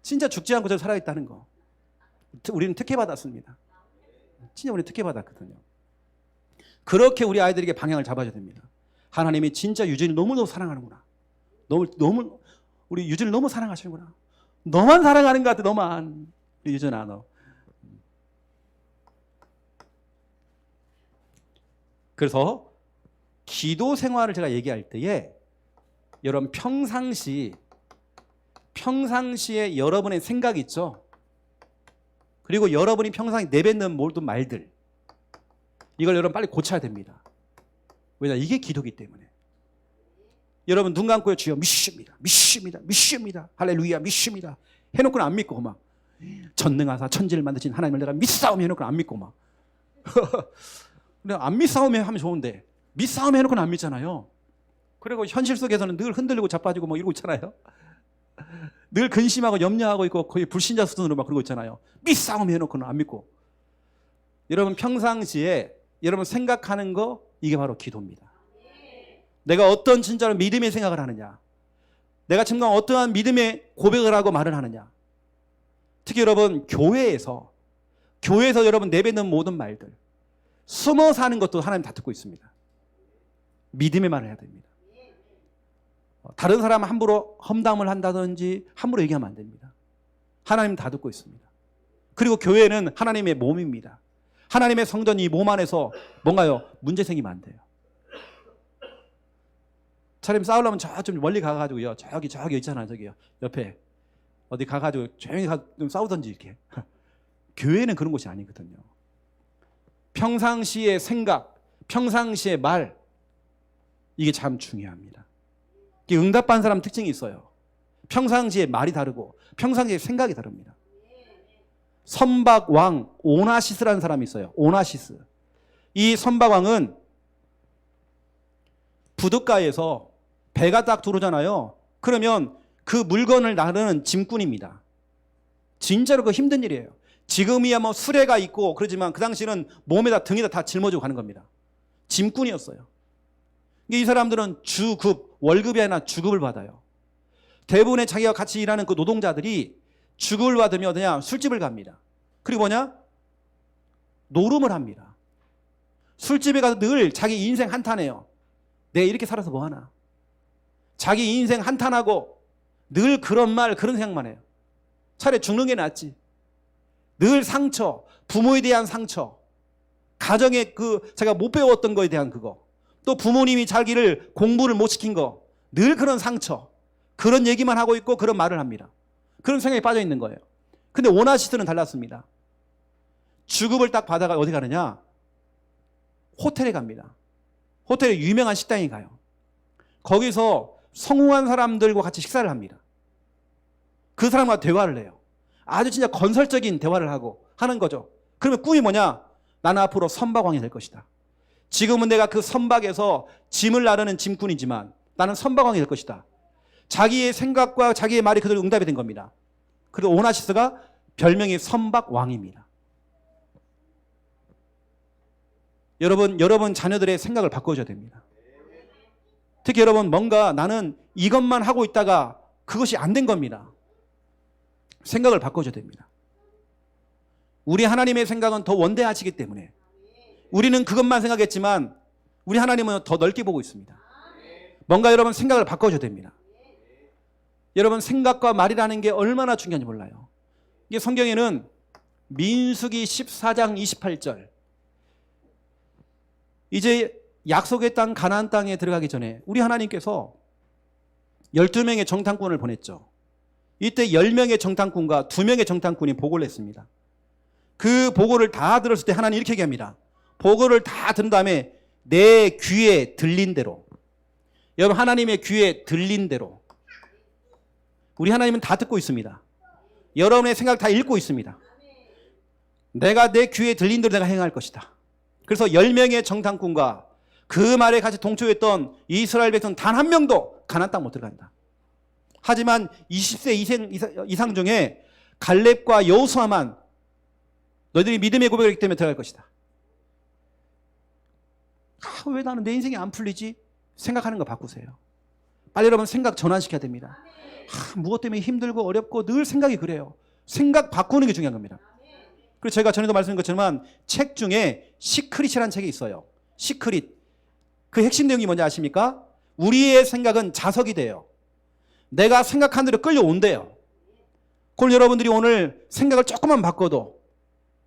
진짜 죽지 않고 저 살아있다는 거. 우리는 특혜 받았습니다. 진짜 우리는 특혜 받았거든요. 그렇게 우리 아이들에게 방향을 잡아줘야 됩니다. 하나님이 진짜 유진을 너무너무 사랑하는구나. 너무 우리 유진을 너무 사랑하시는구나. 너만 사랑하는 것 같아. 너만. 유진아 너. 그래서 기도 생활을 제가 얘기할 때에 여러분 평상시에 여러분의 생각이 있죠. 그리고 여러분이 평상시 내뱉는 모든 말들 이걸 여러분 빨리 고쳐야 됩니다. 왜냐 이게 기도기 때문에. 여러분 눈 감고요 주여 믿습니다 할렐루야 믿습니다 해놓고는 안 믿고 막 전능하사 천지를 만드신 하나님을 내가 믿사오며 해놓고는 안 믿고 막 근데 안 믿사오며 하면 좋은데 믿사오며 해놓고는 안 믿잖아요. 그리고 현실 속에서는 늘 흔들리고 자빠지고 뭐 이러고 있잖아요. 늘 근심하고 염려하고 있고 거의 불신자 수준으로 막 그러고 있잖아요. 믿사오면 해놓고는 안 믿고. 여러분 평상시에 여러분 생각하는 거 이게 바로 기도입니다. 내가 어떤 진짜로 믿음의 생각을 하느냐, 내가 지금 어떠한 믿음의 고백을 하고 말을 하느냐. 특히 여러분 교회에서 여러분 내뱉는 모든 말들 숨어 사는 것도 하나님 다 듣고 있습니다. 믿음의 말을 해야 됩니다. 다른 사람 함부로 험담을 한다든지 함부로 얘기하면 안 됩니다. 하나님 다 듣고 있습니다. 그리고 교회는 하나님의 몸입니다. 하나님의 성전 이 몸 안에서 뭔가요? 문제 생기면 안 돼요. 차라리 싸우려면 저 좀 멀리 가가지고요. 저기 있잖아요. 저기요. 옆에 어디 가가지고 조용히 좀 싸우던지 이렇게. 교회는 그런 곳이 아니거든요. 평상시의 생각, 평상시의 말, 이게 참 중요합니다. 응답받은 사람 특징이 있어요. 평상시에 말이 다르고 평상시에 생각이 다릅니다. 선박왕 오나시스라는 사람이 있어요. 오나시스. 이 선박왕은 부둣가에서 배가 딱 들어오잖아요. 그러면 그 물건을 나르는 짐꾼입니다. 진짜로 그 힘든 일이에요. 지금이야 뭐 수레가 있고 그러지만 그 당시는 몸에다 등에다 다 짊어지고 가는 겁니다. 짐꾼이었어요. 이 사람들은 주급, 월급이 아니라 주급을 받아요. 대부분의 자기가 같이 일하는 그 노동자들이 주급을 받으면 그냥 술집을 갑니다. 그리고 뭐냐? 노름을 합니다. 술집에 가서 늘 자기 인생 한탄해요. 내가 이렇게 살아서 뭐하나? 자기 인생 한탄하고 늘 그런 말, 그런 생각만 해요. 차라리 죽는 게 낫지. 늘 상처, 부모에 대한 상처, 가정에 제가 못 배웠던 거에 대한 그거, 또 부모님이 자기를 공부를 못 시킨 거, 늘 그런 상처, 그런 얘기만 하고 있고 그런 말을 합니다. 그런 생각에 빠져 있는 거예요. 근데 오나시스는 달랐습니다. 주급을 딱 받아가 어디 가느냐? 호텔에 갑니다. 호텔에 유명한 식당에 가요. 거기서 성공한 사람들과 같이 식사를 합니다. 그 사람과 대화를 해요. 아주 진짜 건설적인 대화를 하고 하는 거죠. 그러면 꿈이 뭐냐? 나는 앞으로 선박왕이 될 것이다. 지금은 내가 그 선박에서 짐을 나르는 짐꾼이지만 나는 선박왕이 될 것이다. 자기의 생각과 자기의 말이 그대로 응답이 된 겁니다. 그리고 오나시스가 별명이 선박왕입니다. 여러분 자녀들의 생각을 바꿔줘야 됩니다. 특히 여러분 뭔가 나는 이것만 하고 있다가 그것이 안 된 겁니다. 생각을 바꿔줘야 됩니다. 우리 하나님의 생각은 더 원대하시기 때문에 우리는 그것만 생각했지만 우리 하나님은 더 넓게 보고 있습니다. 뭔가 여러분 생각을 바꿔줘야 됩니다. 여러분 생각과 말이라는 게 얼마나 중요한지 몰라요. 이게 성경에는 민수기 14장 28절 이제 약속의 땅 가나안 땅에 들어가기 전에 우리 하나님께서 12명의 정탐꾼을 보냈죠. 이때 10명의 정탐꾼과 2명의 정탐꾼이 보고를 했습니다. 그 보고를 다 들었을 때 하나님 이렇게 얘기합니다. 보고를 다 들은 다음에 내 귀에 들린 대로, 여러분 하나님의 귀에 들린 대로, 우리 하나님은 다 듣고 있습니다. 여러분의 생각 다 읽고 있습니다. 내가 내 귀에 들린 대로 내가 행할 것이다. 그래서 10명의 정탐꾼과 그 말에 같이 동조했던 이스라엘 백성 단 한 명도 가나안 땅 못 들어간다. 하지만 20세 이상 중에 갈렙과 여호수아만 너희들이 믿음의 고백을 했기 때문에 들어갈 것이다. 왜 나는 내 인생이 안 풀리지? 생각하는 거 바꾸세요. 빨리 여러분 생각 전환시켜야 됩니다. 무엇 때문에 힘들고 어렵고 늘 생각이 그래요. 생각 바꾸는 게 중요한 겁니다. 그리고 제가 전에도 말씀드린 것처럼 책 중에 시크릿이라는 책이 있어요. 시크릿. 그 핵심 내용이 뭔지 아십니까? 우리의 생각은 자석이 돼요. 내가 생각한 대로 끌려온대요. 그걸 여러분들이 오늘 생각을 조금만 바꿔도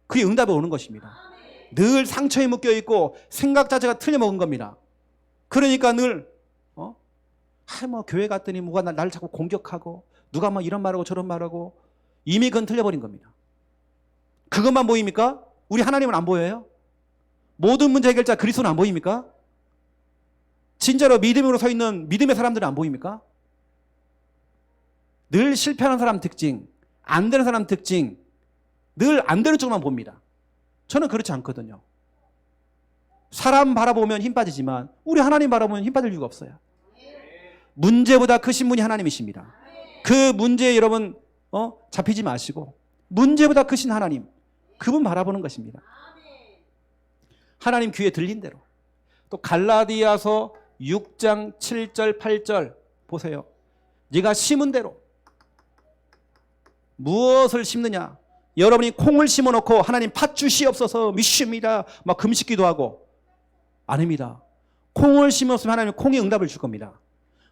그게 응답이 오는 것입니다. 늘 상처에 묶여 있고 생각 자체가 틀려먹은 겁니다. 그러니까 늘 교회 갔더니 뭐가 나를 자꾸 공격하고 누가 막 이런 말하고 저런 말하고 이미 그건 틀려버린 겁니다. 그것만 보입니까? 우리 하나님은 안 보여요? 모든 문제 해결자 그리스도는 안 보입니까? 진짜로 믿음으로 서 있는 믿음의 사람들은 안 보입니까? 늘 실패하는 사람 특징, 안 되는 사람 특징, 늘 안 되는 쪽만 봅니다. 저는 그렇지 않거든요. 사람 바라보면 힘 빠지지만 우리 하나님 바라보면 힘 빠질 이유가 없어요. 문제보다 크신 분이 하나님이십니다. 그 문제에 여러분 잡히지 마시고 문제보다 크신 하나님, 그분 바라보는 것입니다. 하나님 귀에 들린 대로. 또 갈라디아서 6장 7절 8절 보세요. 네가 심은 대로. 무엇을 심느냐? 여러분이 콩을 심어놓고 하나님 팥 주시옵소서 믿습니다 막 금식기도 하고, 아닙니다. 콩을 심었으면 하나님은 콩의 응답을 줄 겁니다.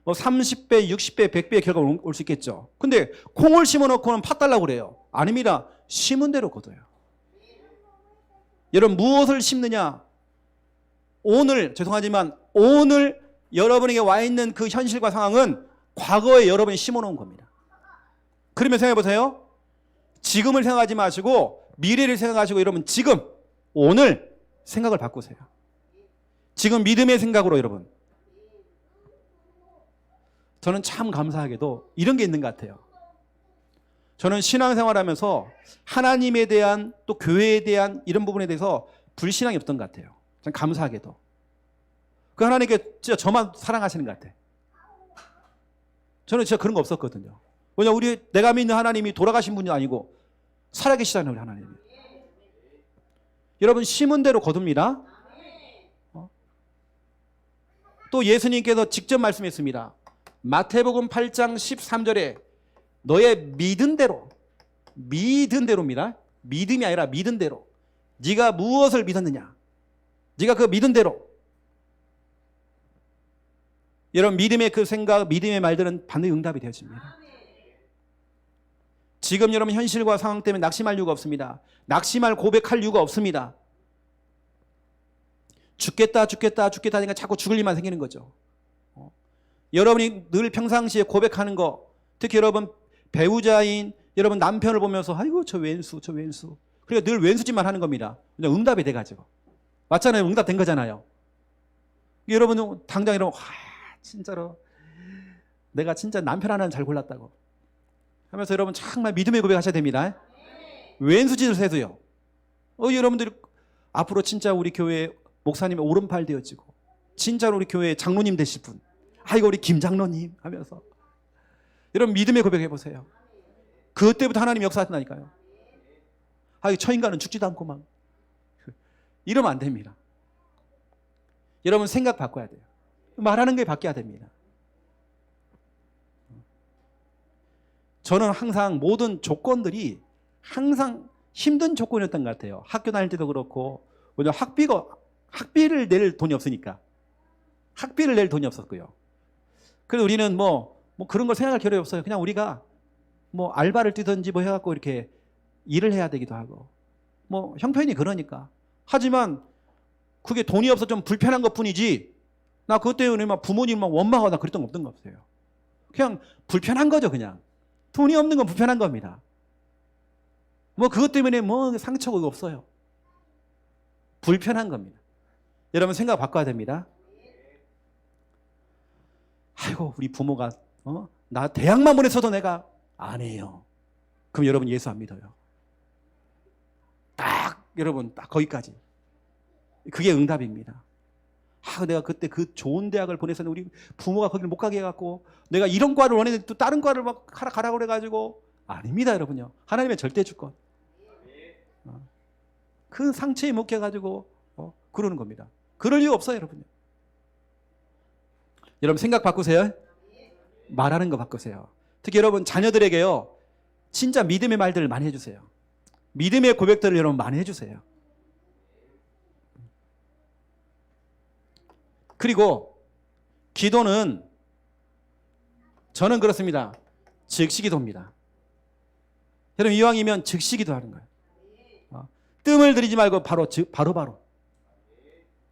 뭐 30배, 60배, 100배의 결과가 올 수 있겠죠. 근데 콩을 심어놓고는 팥 달라고 그래요. 아닙니다. 심은 대로 거둬요. 여러분 무엇을 심느냐? 오늘, 죄송하지만 오늘 여러분에게 와 있는 그 현실과 상황은 과거에 여러분이 심어놓은 겁니다. 그러면 생각해 보세요. 지금을 생각하지 마시고 미래를 생각하시고 여러분 지금 오늘 생각을 바꾸세요. 지금 믿음의 생각으로 여러분. 저는 참 감사하게도 이런 게 있는 것 같아요. 저는 신앙생활하면서 하나님에 대한 또 교회에 대한 이런 부분에 대해서 불신앙이 없던 것 같아요. 참 감사하게도. 그 하나님께 진짜 저만 사랑하시는 것 같아요. 저는 진짜 그런 거 없었거든요. 왜냐 내가 믿는 하나님이 돌아가신 분이 아니고 살아계시잖아요. 우리 하나님이. 여러분 심은 대로 거둡니다. 또 예수님께서 직접 말씀했습니다. 마태복음 8장 13절에 너의 믿은 대로입니다. 믿음이 아니라 믿은 대로. 네가 무엇을 믿었느냐? 네가 그 믿은 대로. 여러분 믿음의 그 생각, 믿음의 말들은 반드시 응답이 되어집니다. 지금 여러분 현실과 상황 때문에 낙심할 이유가 없습니다. 낙심할 고백할 이유가 없습니다. 죽겠다 하니까 자꾸 죽을 일만 생기는 거죠. 여러분이 늘 평상시에 고백하는 거, 특히 여러분 배우자인 여러분 남편을 보면서 아이고 저 왼수 그러니까 늘 왼수짓만 하는 겁니다. 그냥 응답이 돼가지고. 맞잖아요. 응답된 거잖아요. 여러분은 당장 이러면 진짜로 내가 진짜 남편 하나는 잘 골랐다고 하면서 여러분 정말 믿음의 고백하셔야 됩니다. 왼수짓을 해도요. 여러분들이 앞으로 진짜 우리 교회 목사님의 오른팔 되어지고 진짜로 우리 교회 장로님 되실 분, 아이고 우리 김 장로님 하면서 여러분 믿음의 고백해 보세요. 그때부터 하나님 역사하신다니까요. 저 인간은 죽지도 않고 막 이러면 안 됩니다. 여러분 생각 바꿔야 돼요. 말하는 게 바뀌어야 됩니다. 저는 항상 모든 조건들이 항상 힘든 조건이었던 것 같아요. 학교 다닐 때도 그렇고, 왜냐면 학비를 낼 돈이 없으니까. 학비를 낼 돈이 없었고요. 그래서 우리는 뭐 그런 걸 생각할 겨를이 없어요. 그냥 우리가 뭐 알바를 뛰든지 뭐 해갖고 이렇게 일을 해야 되기도 하고. 뭐 형편이 그러니까. 하지만 그게 돈이 없어 좀 불편한 것 뿐이지, 나 그것 때문에 막 부모님 막 원망하거나 그랬던 거 없던 것 같아요. 그냥 불편한 거죠, 그냥. 돈이 없는 건 불편한 겁니다. 뭐 그것 때문에 뭐 상처가 없어요. 불편한 겁니다. 여러분 생각 바꿔야 됩니다. 아이고 우리 부모가 나 대학만 보냈어도 내가 안 해요. 그럼 여러분 예수 안 믿어요. 여러분 딱 거기까지. 그게 응답입니다. 내가 그때 그 좋은 대학을 보냈었는데 우리 부모가 거기를 못 가게 해갖고 내가 이런 과를 원했는데 또 다른 과를 막 가라고 그래가지고. 아닙니다, 여러분요. 하나님의 절대 주권. 그 상처에 묶여가지고 그러는 겁니다. 그럴 이유 없어요, 여러분요. 여러분 생각 바꾸세요. 말하는 거 바꾸세요. 특히 여러분 자녀들에게요, 진짜 믿음의 말들을 많이 해주세요. 믿음의 고백들을 여러분 많이 해주세요. 그리고 기도는 저는 그렇습니다. 즉시 기도입니다. 여러분 이왕이면 즉시 기도하는 거예요. 뜸을 들이지 말고 바로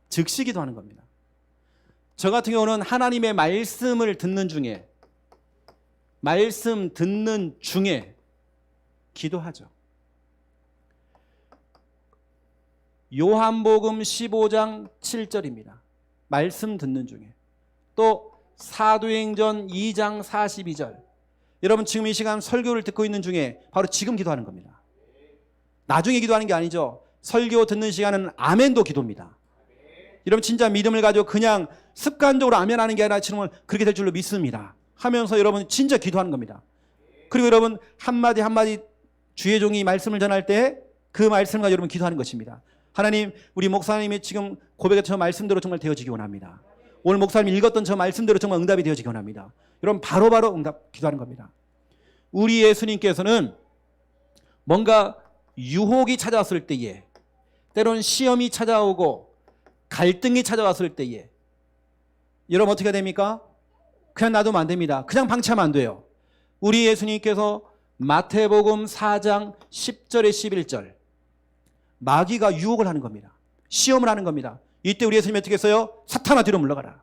즉시 기도하는 겁니다. 저 같은 경우는 하나님의 말씀을 듣는 중에 기도하죠. 요한복음 15장 7절입니다. 말씀 듣는 중에. 또 사도행전 2장 42절. 여러분 지금 이 시간 설교를 듣고 있는 중에 바로 지금 기도하는 겁니다. 나중에 기도하는 게 아니죠. 설교 듣는 시간은 아멘도 기도입니다. 여러분 진짜 믿음을 가지고 그냥 습관적으로 아멘하는 게 아니라 지금 그렇게 될 줄로 믿습니다 하면서 여러분 진짜 기도하는 겁니다. 그리고 여러분 한마디 한마디 주의 종이 말씀을 전할 때 그 말씀을 가지고 여러분 기도하는 것입니다. 하나님, 우리 목사님이 지금 고백했던 저 말씀대로 정말 되어지기 원합니다. 오늘 목사님이 읽었던 저 말씀대로 정말 응답이 되어지기 원합니다. 여러분 바로바로 응답 기도하는 겁니다. 우리 예수님께서는 뭔가 유혹이 찾아왔을 때에, 때로는 시험이 찾아오고 갈등이 찾아왔을 때에 여러분 어떻게 됩니까? 그냥 놔두면 안 됩니다. 그냥 방치하면 안 돼요. 우리 예수님께서 마태복음 4장 10절에 11절 마귀가 유혹을 하는 겁니다. 시험을 하는 겁니다. 이때 우리 예수님이 어떻게 했어요? 사탄아 뒤로 물러가라.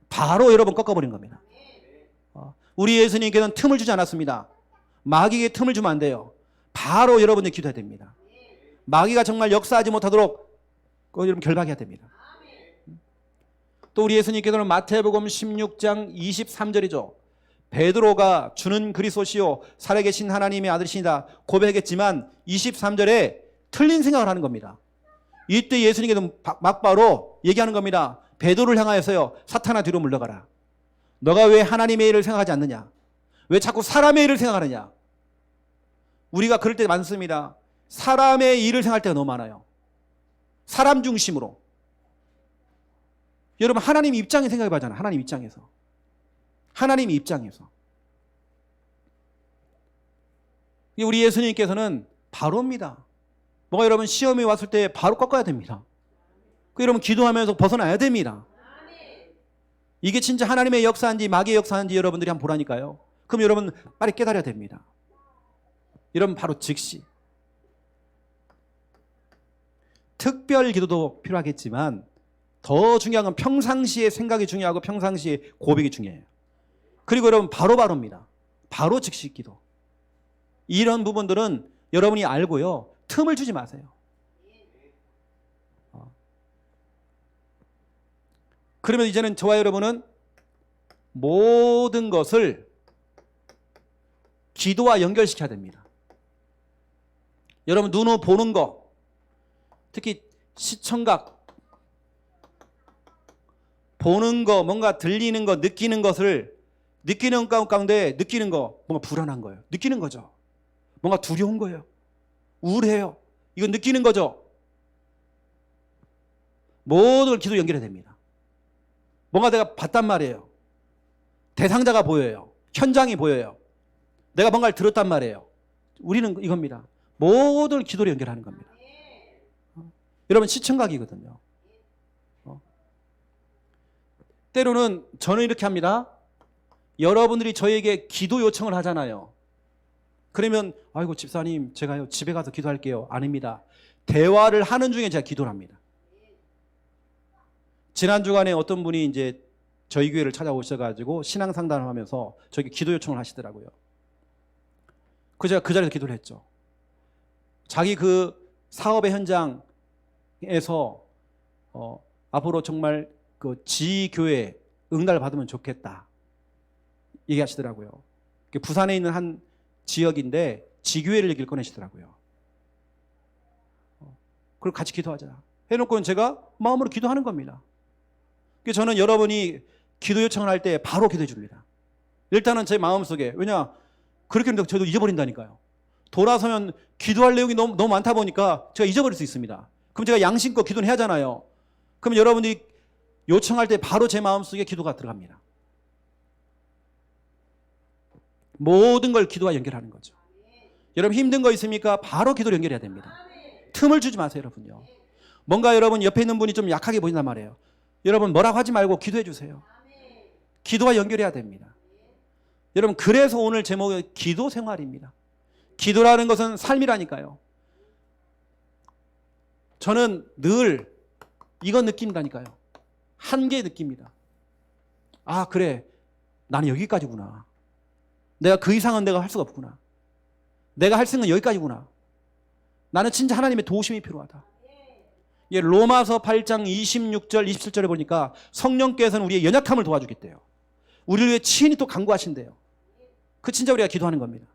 바로 여러분 꺾어버린 겁니다. 우리 예수님께서는 틈을 주지 않았습니다. 마귀에게 틈을 주면 안 돼요. 바로 여러분이 기도해야 됩니다. 마귀가 정말 역사하지 못하도록 여러분 결박해야 됩니다. 또 우리 예수님께서는 마태복음 16장 23절이죠. 베드로가 주는 그리스도시요 살아계신 하나님의 아들이시다 고백했지만 23절에 틀린 생각을 하는 겁니다. 이때 예수님께서 막바로 얘기하는 겁니다. 베드로를 향하여서요, 사탄아 뒤로 물러가라. 너가 왜 하나님의 일을 생각하지 않느냐? 왜 자꾸 사람의 일을 생각하느냐? 우리가 그럴 때 많습니다. 사람의 일을 생각할 때가 너무 많아요. 사람 중심으로. 여러분 하나님 입장에 생각해 봐잖아요. 하나님 입장에서. 하나님 입장에서. 우리 예수님께서는 바로입니다. 뭐가 여러분 시험이 왔을 때 바로 꺾어야 됩니다. 여러분 기도하면서 벗어나야 됩니다. 이게 진짜 하나님의 역사인지 마귀의 역사인지 여러분들이 한번 보라니까요. 그럼 여러분 빨리 깨달아야 됩니다. 여러분 바로 즉시. 특별 기도도 필요하겠지만 더 중요한 건 평상시의 생각이 중요하고 평상시의 고백이 중요해요. 그리고 여러분 바로바로입니다. 바로 즉시 기도. 이런 부분들은 여러분이 알고요. 틈을 주지 마세요. 그러면 이제는 저와 여러분은 모든 것을 기도와 연결시켜야 됩니다. 여러분 눈으로 보는 거, 특히 시청각, 보는 거, 뭔가 들리는 거, 느끼는 것을 느끼는 가운데 느끼는 거, 뭔가 불안한 거예요. 느끼는 거죠. 뭔가 두려운 거예요. 우울해요. 이건 느끼는 거죠. 모든 걸 기도 연결해야 됩니다. 뭔가 내가 봤단 말이에요. 대상자가 보여요. 현장이 보여요. 내가 뭔가를 들었단 말이에요. 우리는 이겁니다. 모든 걸 기도로 연결하는 겁니다. 여러분 시청각이거든요. 때로는 저는 이렇게 합니다. 여러분들이 저에게 기도 요청을 하잖아요. 그러면 아이고 집사님 제가요 집에 가서 기도할게요. 아닙니다. 대화를 하는 중에 제가 기도를 합니다. 지난 주간에 어떤 분이 이제 저희 교회를 찾아오셔가지고 신앙 상담을 하면서 저에게 기도 요청을 하시더라고요. 제가 그 자리에서 기도를 했죠. 자기 그 사업의 현장에서 앞으로 정말 그 지교회 응답을 받으면 좋겠다 얘기하시더라고요. 부산에 있는 한 지역인데 지교회를 얘기를 꺼내시더라고요. 그리고 같이 기도하자 해놓고는 제가 마음으로 기도하는 겁니다. 저는 여러분이 기도 요청을 할 때 바로 기도해 줍니다. 일단은 제 마음속에, 왜냐 그렇게 하면 저도 잊어버린다니까요. 돌아서면 기도할 내용이 너무 많다 보니까 제가 잊어버릴 수 있습니다. 그럼 제가 양심껏 기도는 해야 하잖아요. 그럼 여러분이 요청할 때 바로 제 마음속에 기도가 들어갑니다. 모든 걸 기도와 연결하는 거죠. 여러분 힘든 거 있습니까? 바로 기도를 연결해야 됩니다. 틈을 주지 마세요, 여러분요. 뭔가 여러분 옆에 있는 분이 좀 약하게 보인단 말이에요. 여러분 뭐라고 하지 말고 기도해 주세요. 기도와 연결해야 됩니다. 여러분 그래서 오늘 제목은 기도 생활입니다. 기도라는 것은 삶이라니까요. 저는 늘 이거 느낀다니까요. 한계 느낍니다. 아 그래 나는 여기까지구나. 내가 그 이상은 내가 할 수가 없구나. 내가 할 수 있는 건 여기까지구나. 나는 진짜 하나님의 도우심이 필요하다. 로마서 8장 26절 27절에 보니까 성령께서는 우리의 연약함을 도와주겠대요. 우리를 위해 친히 또 간구하신대요. 그 진짜 우리가 기도하는 겁니다.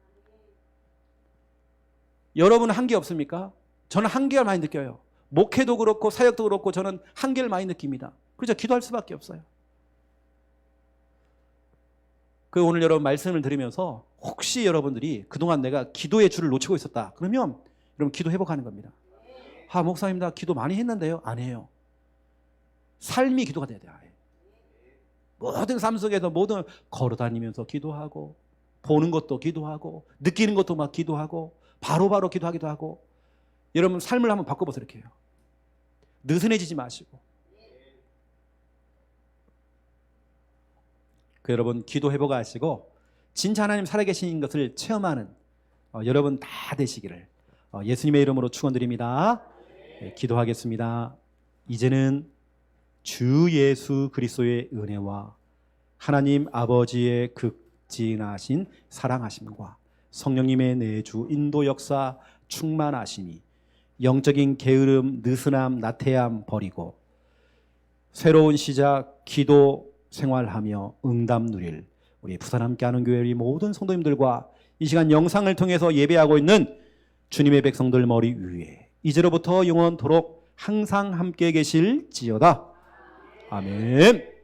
여러분은 한계 없습니까? 저는 한계를 많이 느껴요. 목회도 그렇고 사역도 그렇고 저는 한계를 많이 느낍니다. 그래서 기도할 수밖에 없어요. 그 오늘 여러분 말씀을 들으면서 혹시 여러분들이 그동안 내가 기도의 줄을 놓치고 있었다. 그러면 여러분 기도 회복하는 겁니다. 아, 목사님 나 기도 많이 했는데요. 안 해요. 삶이 기도가 돼야 돼요. 모든 삶 속에서 모든 걸어다니면서 기도하고 보는 것도 기도하고 느끼는 것도 막 기도하고 바로바로 기도하기도 하고. 여러분 삶을 한번 바꿔보세요. 이렇게 해요. 느슨해지지 마시고. 그 여러분 기도 회복하시고 진짜 하나님 살아계신 것을 체험하는 여러분 다 되시기를 예수님의 이름으로 축원드립니다. 네, 기도하겠습니다. 이제는 주 예수 그리스도의 은혜와 하나님 아버지의 극진하신 사랑하심과 성령님의 내주 인도 역사 충만하심이 영적인 게으름, 느슨함, 나태함 버리고 새로운 시작 기도 생활하며 응답 누릴 우리 부산 함께하는 교회 우리 모든 성도님들과 이 시간 영상을 통해서 예배하고 있는 주님의 백성들 머리 위에 이제로부터 영원토록 항상 함께 계실지어다. 아멘.